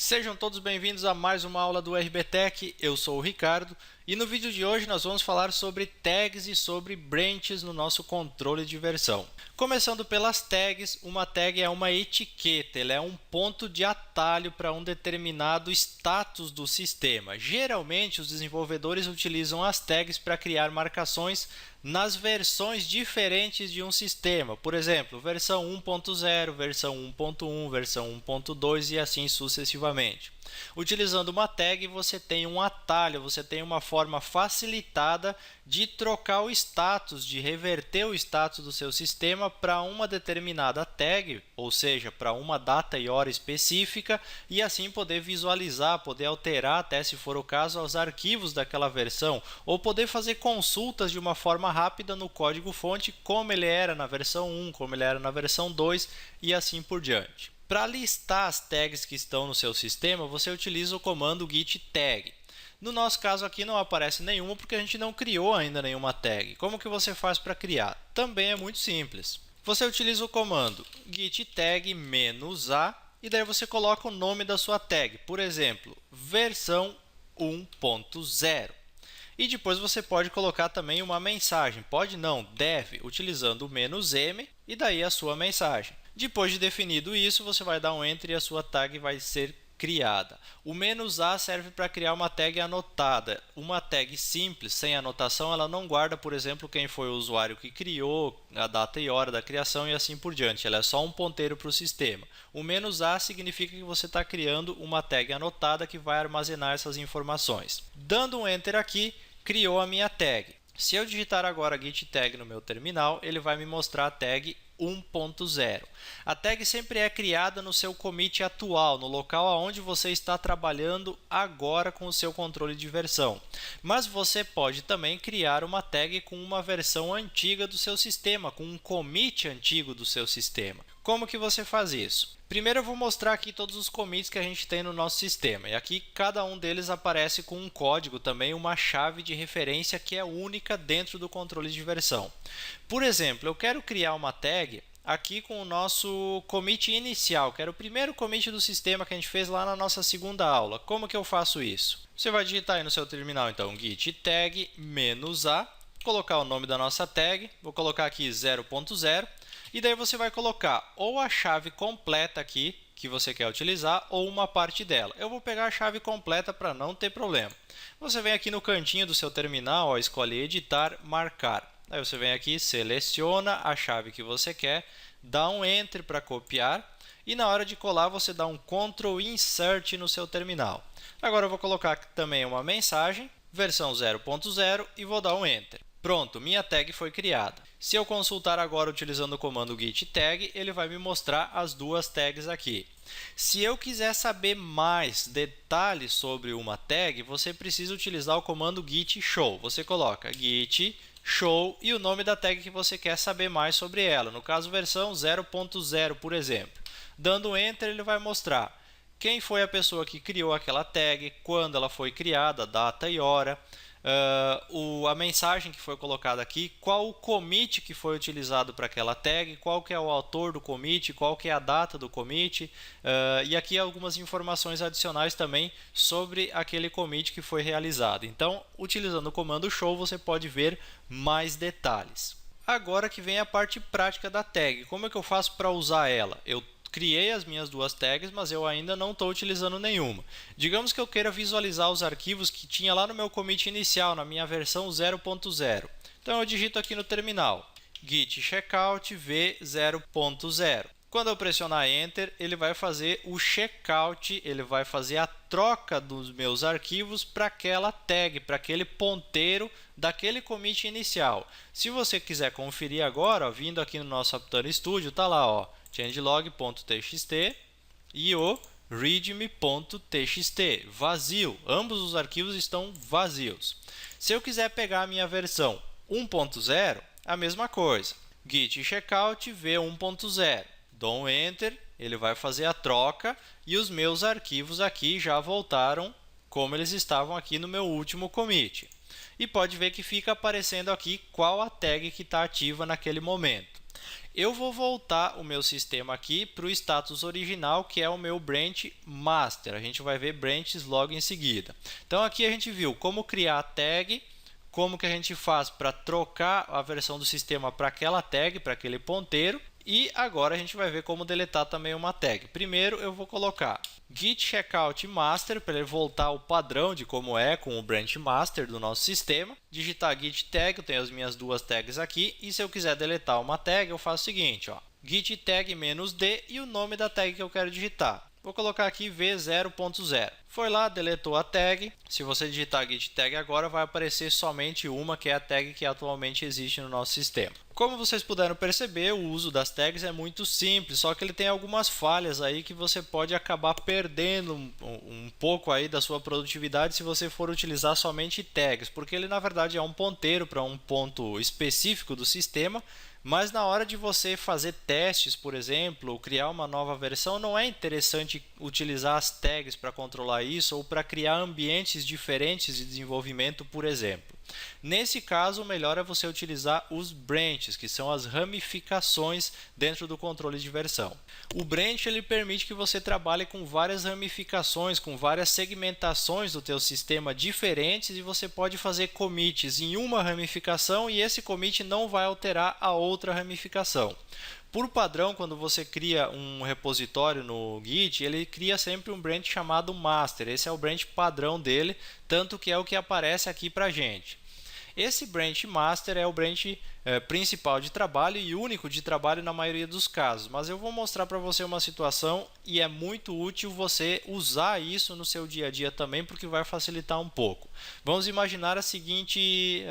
Sejam todos bem-vindos a mais uma aula do RBTech. Eu sou o Ricardo e no vídeo de hoje nós vamos falar sobre tags e sobre branches no nosso controle de versão. Começando pelas tags, uma tag é uma etiqueta, ela é um ponto de atalho para um determinado status do sistema. Geralmente, os desenvolvedores utilizam as tags para criar marcações nas versões diferentes de um sistema. Por exemplo, versão 1.0, versão 1.1, versão 1.2 e assim sucessivamente. Utilizando uma tag, você tem um atalho, você tem uma forma facilitada de trocar o status, de reverter o status do seu sistema para uma determinada tag, ou seja, para uma data e hora específica, e assim poder visualizar, poder alterar, até se for o caso, os arquivos daquela versão, ou poder fazer consultas de uma forma rápida no código-fonte, como ele era na versão 1, como ele era na versão 2 e assim por diante. Para listar as tags que estão no seu sistema, você utiliza o comando git tag. No nosso caso aqui não aparece nenhuma porque a gente não criou ainda nenhuma tag. Como que você faz para criar? Também é muito simples. Você utiliza o comando git tag -a e daí você coloca o nome da sua tag. Por exemplo, versão 1.0. E depois você pode colocar também uma mensagem. Pode não, deve, utilizando o "-m" e daí a sua mensagem. Depois de definido isso, você vai dar um Enter e a sua tag vai ser criada. O "-a" serve para criar uma tag anotada. Uma tag simples, sem anotação, ela não guarda, por exemplo, quem foi o usuário que criou, a data e hora da criação e assim por diante. Ela é só um ponteiro para o sistema. O "-a" significa que você está criando uma tag anotada que vai armazenar essas informações. Dando um Enter aqui, criou a minha tag. Se eu digitar agora git tag no meu terminal, ele vai me mostrar a tag 1.0. A tag sempre é criada no seu commit atual, no local onde você está trabalhando agora com o seu controle de versão. Mas você pode também criar uma tag com uma versão antiga do seu sistema, com um commit antigo do seu sistema. Como que você faz isso? Primeiro eu vou mostrar aqui todos os commits que a gente tem no nosso sistema. E aqui cada um deles aparece com um código, também uma chave de referência que é única dentro do controle de versão. Por exemplo, eu quero criar uma tag aqui com o nosso commit inicial, que era o primeiro commit do sistema que a gente fez lá na nossa segunda aula. Como que eu faço isso? Você vai digitar aí no seu terminal, então, git tag -a, colocar o nome da nossa tag, vou colocar aqui 0.0, e daí você vai colocar ou a chave completa aqui, que você quer utilizar, ou uma parte dela. Eu vou pegar a chave completa para não ter problema. Você vem aqui no cantinho do seu terminal, ó, escolhe editar, marcar. Aí você vem aqui, seleciona a chave que você quer, dá um Enter para copiar e na hora de colar você dá um Ctrl Insert no seu terminal. Agora eu vou colocar aqui também uma mensagem, versão 0.0 e vou dar um Enter. Pronto, minha tag foi criada. Se eu consultar agora utilizando o comando git tag, ele vai me mostrar as duas tags aqui. Se eu quiser saber mais detalhes sobre uma tag, você precisa utilizar o comando git show. Você coloca git show e o nome da tag que você quer saber mais sobre ela. No caso, versão 0.0, por exemplo. Dando Enter, ele vai mostrar quem foi a pessoa que criou aquela tag, quando ela foi criada, data e hora, a mensagem que foi colocada aqui, qual o commit que foi utilizado para aquela tag, qual que é o autor do commit, qual que é a data do commit, e aqui algumas informações adicionais também sobre aquele commit que foi realizado. Então, utilizando o comando show, você pode ver mais detalhes. Agora que vem a parte prática da tag. Como é que eu faço para usar ela? Eu criei as minhas duas tags, mas eu ainda não estou utilizando nenhuma. Digamos que eu queira visualizar os arquivos que tinha lá no meu commit inicial, na minha versão 0.0. Então, eu digito aqui no terminal, git checkout v0.0. Quando eu pressionar Enter, ele vai fazer o checkout, ele vai fazer a troca dos meus arquivos para aquela tag, para aquele ponteiro daquele commit inicial. Se você quiser conferir agora, ó, vindo aqui no nosso Aptano Studio, está lá, ó, changelog.txt e o readme.txt, vazio. Ambos os arquivos estão vazios. Se eu quiser pegar a minha versão 1.0, a mesma coisa. Git checkout v1.0. Dou um Enter, ele vai fazer a troca e os meus arquivos aqui já voltaram como eles estavam aqui no meu último commit. E pode ver que fica aparecendo aqui qual a tag que está ativa naquele momento. Eu vou voltar o meu sistema aqui para o status original, que é o meu branch master. A gente vai ver branches logo em seguida. Então, aqui a gente viu como criar a tag, como que a gente faz para trocar a versão do sistema para aquela tag, para aquele ponteiro. E agora a gente vai ver como deletar também uma tag. Primeiro eu vou colocar git checkout master para ele voltar ao padrão de como é com o branch master do nosso sistema. Digitar git tag, eu tenho as minhas duas tags aqui. E se eu quiser deletar uma tag, eu faço o seguinte, ó, git tag -d e o nome da tag que eu quero digitar. Vou colocar aqui v0.0. Foi lá, deletou a tag. Se você digitar git tag agora, vai aparecer somente uma, que é a tag que atualmente existe no nosso sistema. Como vocês puderam perceber, o uso das tags é muito simples, só que ele tem algumas falhas aí que você pode acabar perdendo um pouco aí da sua produtividade se você for utilizar somente tags, porque ele na verdade é um ponteiro para um ponto específico do sistema. Mas na hora de você fazer testes, por exemplo, ou criar uma nova versão, não é interessante utilizar as tags para controlar isso ou para criar ambientes diferentes de desenvolvimento, por exemplo. Nesse caso, o melhor é você utilizar os branches, que são as ramificações dentro do controle de versão. O branch ele permite que você trabalhe com várias ramificações, com várias segmentações do teu sistema diferentes, e você pode fazer commits em uma ramificação e esse commit não vai alterar a outra ramificação. Por padrão, quando você cria um repositório no Git, ele cria sempre um branch chamado master. Esse é o branch padrão dele, tanto que é o que aparece aqui para a gente. Esse branch master é o branch principal de trabalho e único de trabalho na maioria dos casos. Mas eu vou mostrar para você uma situação e é muito útil você usar isso no seu dia a dia também, porque vai facilitar um pouco. Vamos imaginar a seguinte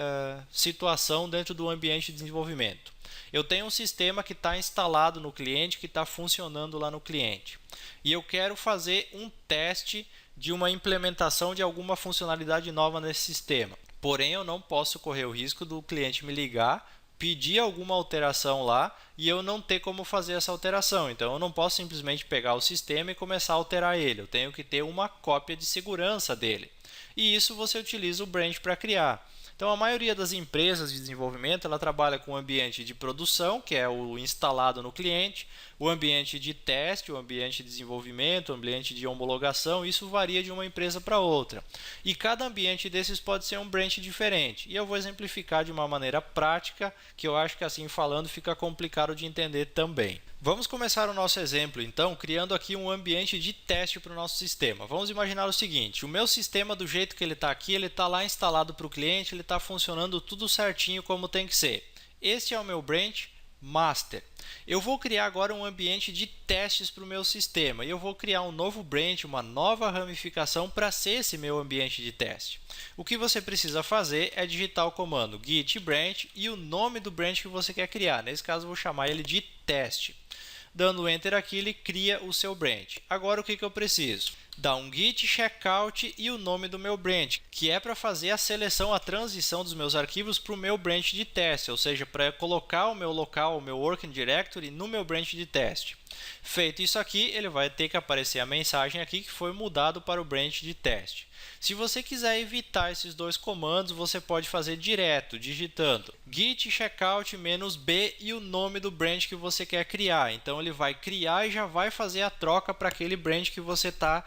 situação dentro do ambiente de desenvolvimento. Eu tenho um sistema que está instalado no cliente, que está funcionando lá no cliente. E eu quero fazer um teste de uma implementação de alguma funcionalidade nova nesse sistema. Porém, eu não posso correr o risco do cliente me ligar, pedir alguma alteração lá e eu não ter como fazer essa alteração. Então, eu não posso simplesmente pegar o sistema e começar a alterar ele. Eu tenho que ter uma cópia de segurança dele. E isso você utiliza o branch para criar. Então, a maioria das empresas de desenvolvimento ela trabalha com o ambiente de produção, que é o instalado no cliente, o ambiente de teste, o ambiente de desenvolvimento, o ambiente de homologação. Isso varia de uma empresa para outra. E cada ambiente desses pode ser um branch diferente. E eu vou exemplificar de uma maneira prática, que eu acho que assim falando fica complicado de entender também. Vamos começar o nosso exemplo, então, criando aqui um ambiente de teste para o nosso sistema. Vamos imaginar o seguinte, o meu sistema, do jeito que ele está aqui, ele está lá instalado para o cliente, ele está funcionando tudo certinho como tem que ser. Este é o meu branch master. Eu vou criar agora um ambiente de testes para o meu sistema e eu vou criar um novo branch, uma nova ramificação para ser esse meu ambiente de teste. O que você precisa fazer é digitar o comando git branch e o nome do branch que você quer criar. Nesse caso, eu vou chamar ele de teste. Dando Enter aqui, ele cria o seu branch. Agora, o que eu preciso? Dar um git checkout e o nome do meu branch, que é para fazer a seleção, a transição dos meus arquivos para o meu branch de teste, ou seja, para colocar o meu local, o meu working directory no meu branch de teste. Feito isso aqui, ele vai ter que aparecer a mensagem aqui que foi mudado para o branch de teste. Se você quiser evitar esses dois comandos, você pode fazer direto, digitando git checkout -b e o nome do branch que você quer criar. Então, ele vai criar e já vai fazer a troca para aquele branch que você está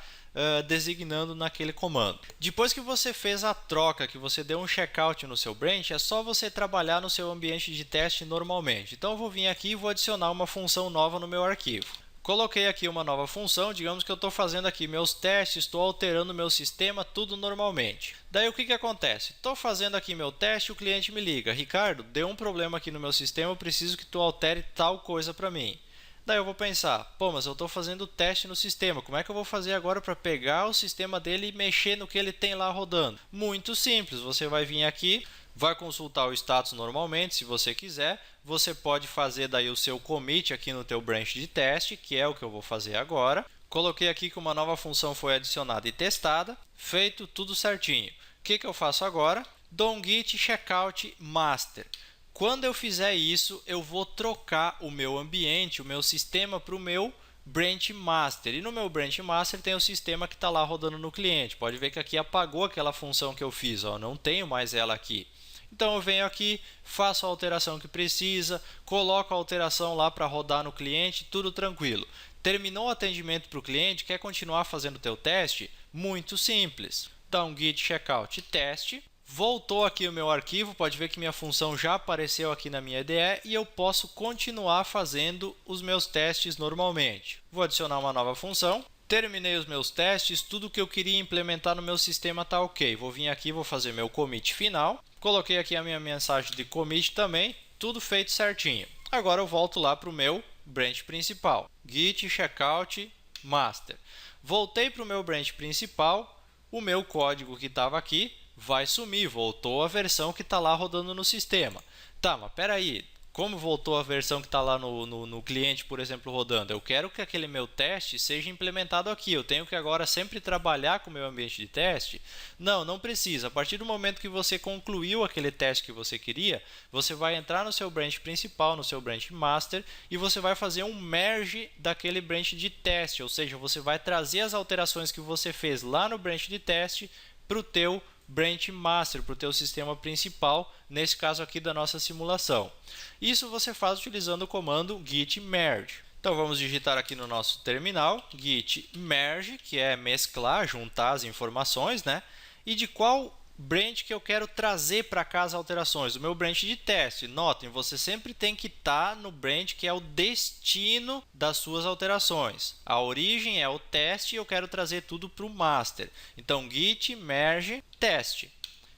designando naquele comando. Depois que você fez a troca, que você deu um checkout no seu branch, é só você trabalhar no seu ambiente de teste normalmente. Então, eu vou vir aqui e vou adicionar uma função nova no meu arquivo. Coloquei aqui uma nova função, digamos que eu estou fazendo aqui meus testes, estou alterando meu sistema, tudo normalmente. Daí o que acontece? Estou fazendo aqui meu teste, o cliente me liga, Ricardo, deu um problema aqui no meu sistema, eu preciso que tu altere tal coisa para mim. Daí eu vou pensar, pô, mas eu estou fazendo teste no sistema, como é que eu vou fazer agora para pegar o sistema dele e mexer no que ele tem lá rodando? Muito simples, você vai vir aqui, vai consultar o status normalmente, se você quiser. Você pode fazer daí o seu commit aqui no teu branch de teste, que é o que eu vou fazer agora. Coloquei aqui que uma nova função foi adicionada e testada. Feito tudo certinho. O que eu faço agora? Dou um git checkout master. Quando eu fizer isso, eu vou trocar o meu ambiente, o meu sistema para o meu branch master. E no meu branch master tem o sistema que está lá rodando no cliente. Pode ver que aqui apagou aquela função que eu fiz, ó, não tenho mais ela aqui. Então eu venho aqui, faço a alteração que precisa, coloco a alteração lá para rodar no cliente, tudo tranquilo. Terminou o atendimento para o cliente, quer continuar fazendo o teu teste? Muito simples. Dá um git checkout teste. Voltou aqui o meu arquivo, pode ver que minha função já apareceu aqui na minha IDE e eu posso continuar fazendo os meus testes normalmente. Vou adicionar uma nova função. Terminei os meus testes, tudo que eu queria implementar no meu sistema está ok. Vou vir aqui, vou fazer meu commit final. Coloquei aqui a minha mensagem de commit também, tudo feito certinho. Agora eu volto lá para o meu branch principal. Git checkout master. Voltei para o meu branch principal, o meu código que estava aqui vai sumir, voltou a versão que está lá rodando no sistema. Tá, mas espera aí, como voltou a versão que está lá no cliente, por exemplo, rodando? Eu quero que aquele meu teste seja implementado aqui. Eu tenho que agora sempre trabalhar com o meu ambiente de teste? Não, não precisa. A partir do momento que você concluiu aquele teste que você queria, você vai entrar no seu branch principal, no seu branch master, e você vai fazer um merge daquele branch de teste. Ou seja, você vai trazer as alterações que você fez lá no branch de teste para o teu branch master, para o teu sistema principal, nesse caso aqui da nossa simulação. Isso você faz utilizando o comando git merge. Então vamos digitar aqui no nosso terminal git merge, que é mesclar, juntar as informações, né? E de qual branch que eu quero trazer para cá as alterações? O meu branch de teste. Notem, você sempre tem que estar no branch que é o destino das suas alterações. A origem é o teste e eu quero trazer tudo para o master. Então git merge teste.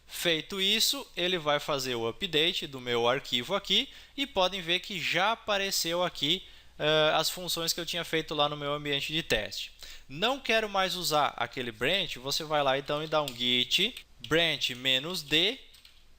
Feito isso, ele vai fazer o update do meu arquivo aqui e podem ver que já apareceu aqui as funções que eu tinha feito lá no meu ambiente de teste. Não quero mais usar aquele branch, você vai lá então e dá um git branch-d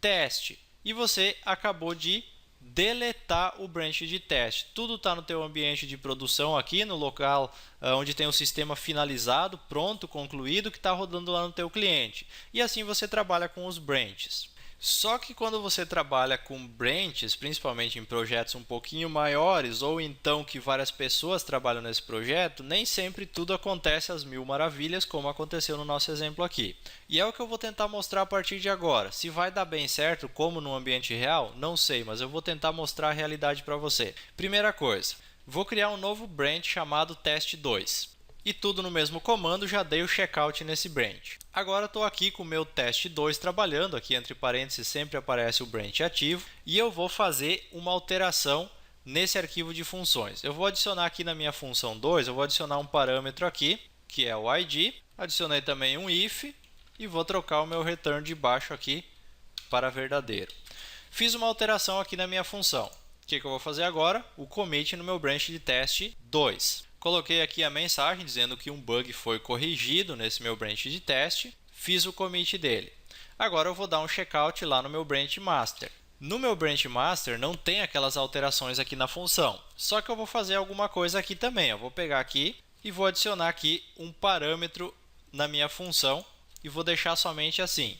teste e você acabou de deletar o branch de teste. Tudo está no teu ambiente de produção aqui, no local onde tem o sistema finalizado, pronto, concluído, que está rodando lá no teu cliente. E assim você trabalha com os branches. Só que quando você trabalha com branches, principalmente em projetos um pouquinho maiores, ou então que várias pessoas trabalham nesse projeto, nem sempre tudo acontece às mil maravilhas, como aconteceu no nosso exemplo aqui. E é o que eu vou tentar mostrar a partir de agora. Se vai dar bem certo, como no ambiente real, não sei, mas eu vou tentar mostrar a realidade para você. Primeira coisa, vou criar um novo branch chamado teste2. E tudo no mesmo comando, já dei o checkout nesse branch. Agora estou aqui com o meu teste2 trabalhando, aqui entre parênteses sempre aparece o branch ativo, e eu vou fazer uma alteração nesse arquivo de funções. Eu vou adicionar aqui na minha função 2, eu vou adicionar um parâmetro aqui, que é o id, adicionei também um if, e vou trocar o meu return de baixo aqui para verdadeiro. Fiz uma alteração aqui na minha função. O que eu vou fazer agora? O commit no meu branch de teste 2. Coloquei aqui a mensagem dizendo que um bug foi corrigido nesse meu branch de teste. Fiz o commit dele. Agora eu vou dar um checkout lá no meu branch master. No meu branch master não tem aquelas alterações aqui na função. Só que eu vou fazer alguma coisa aqui também. Eu vou pegar aqui e vou adicionar aqui um parâmetro na minha função e vou deixar somente assim.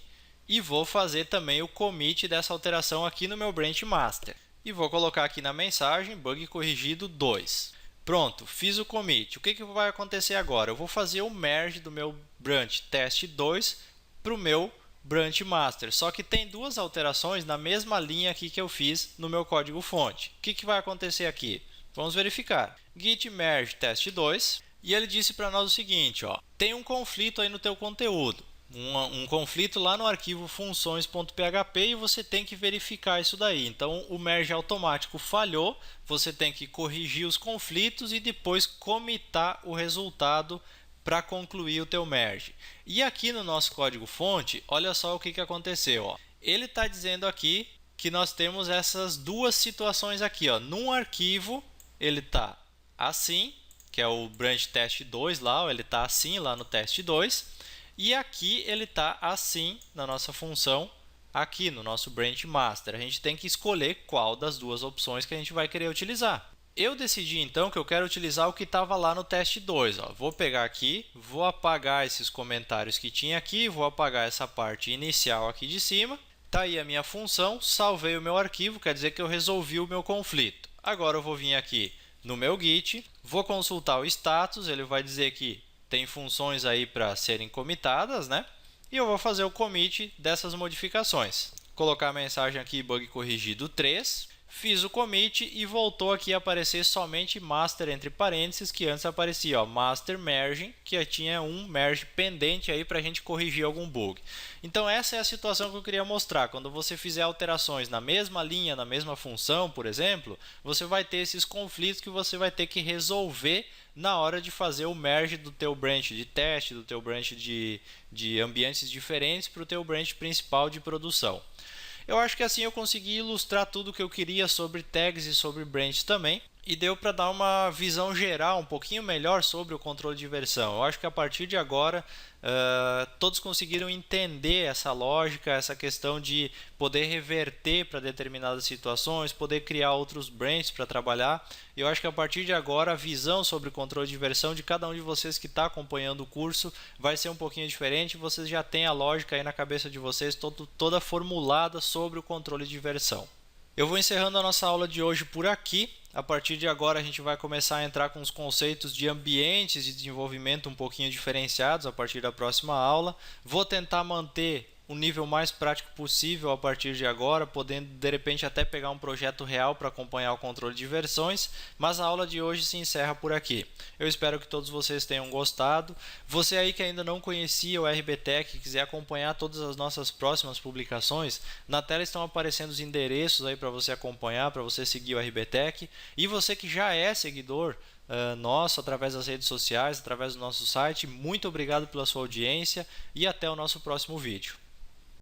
E vou fazer também o commit dessa alteração aqui no meu branch master. E vou colocar aqui na mensagem bug corrigido 2. Pronto, fiz o commit. O que vai acontecer agora? Eu vou fazer o merge do meu branch teste2 para o meu branch master. Só que tem duas alterações na mesma linha aqui que eu fiz no meu código fonte. O que vai acontecer aqui? Vamos verificar. Git merge teste2 e ele disse para nós o seguinte, ó, tem um conflito aí no teu conteúdo. Um conflito lá no arquivo funções.php e você tem que verificar isso daí. Então, o merge automático falhou, você tem que corrigir os conflitos e depois commitar o resultado para concluir o teu merge. E aqui no nosso código-fonte, olha só o que aconteceu. Ó. Ele está dizendo aqui que nós temos essas duas situações aqui. Ó. Num arquivo, ele está assim, que é o branch teste2 lá, ó, ele está assim lá no teste2. E aqui ele está assim na nossa função, aqui no nosso branch master. A gente tem que escolher qual das duas opções que a gente vai querer utilizar. Eu decidi então que eu quero utilizar o que estava lá no teste 2. Ó. Vou pegar aqui, vou apagar esses comentários que tinha aqui, vou apagar essa parte inicial aqui de cima. Está aí a minha função, salvei o meu arquivo, quer dizer que eu resolvi o meu conflito. Agora eu vou vir aqui no meu Git, vou consultar o status, ele vai dizer que tem funções aí para serem commitadas, né? E eu vou fazer o commit dessas modificações. colocar a mensagem aqui, bug corrigido 3, fiz o commit e voltou aqui a aparecer somente master entre parênteses, que antes aparecia ó, master merging, que tinha um merge pendente aí para a gente corrigir algum bug. Então essa é a situação que eu queria mostrar. Quando você fizer alterações na mesma linha, na mesma função, por exemplo, você vai ter esses conflitos que você vai ter que resolver na hora de fazer o merge do teu branch de teste, do teu branch de ambientes diferentes para o teu branch principal de produção. Eu acho que assim eu consegui ilustrar tudo o que eu queria sobre tags e sobre branch também. E deu para dar uma visão geral um pouquinho melhor sobre o controle de versão. Eu acho que a partir de agora todos conseguiram entender essa lógica, essa questão de poder reverter para determinadas situações, poder criar outros branches para trabalhar. E eu acho que a partir de agora a visão sobre o controle de versão de cada um de vocês que está acompanhando o curso vai ser um pouquinho diferente. Vocês já têm a lógica aí na cabeça de vocês toda formulada sobre o controle de versão. Eu vou encerrando a nossa aula de hoje por aqui. A partir de agora a gente vai começar a entrar com os conceitos de ambientes de desenvolvimento um pouquinho diferenciados a partir da próxima aula. Vou tentar manter o nível mais prático possível a partir de agora, podendo de repente até pegar um projeto real para acompanhar o controle de versões, mas a aula de hoje se encerra por aqui. Eu espero que todos vocês tenham gostado. Você aí que ainda não conhecia o RBTech e quiser acompanhar todas as nossas próximas publicações, na tela estão aparecendo os endereços aí para você acompanhar, para você seguir o RBTech. E você que já é seguidor nosso através das redes sociais, através do nosso site, muito obrigado pela sua audiência e até o nosso próximo vídeo.